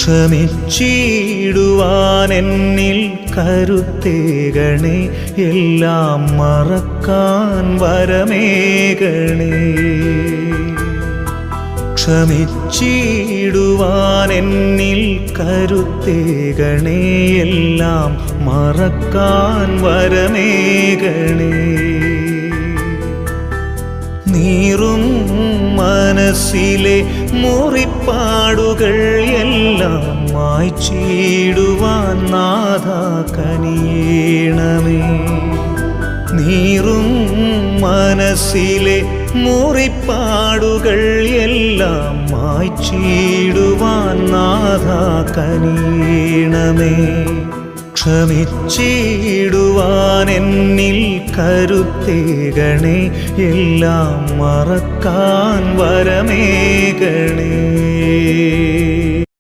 ക്ഷമിച്ചിടുവാൻ എന്നിൽ കരുത്തേകണേ, എല്ലാം മറക്കാൻ വരമേകണേ. ക്ഷമിച്ചിടുവാൻ എന്നിൽ കരുത്തേകണേ, എല്ലാം മറക്കാൻ വരമേകണേ. നീറും മനസ്സിലെ മുറിപ്പാടുകൾ എല്ലാം മായ്ച്ചിടുവാൻ നാഥാ കനിയേണമേ. നീറും മനസ്സിലെ മുറിപ്പാടുകൾ എല്ലാം മായ്ച്ചിടുവാൻ നാഥാ കനിയേണമേ. ക്ഷമിച്ചിടുവാൻ എന്നിൽ കരുത്തേകണേ, എല്ലാം മറക്കാൻ വരമേകണേ.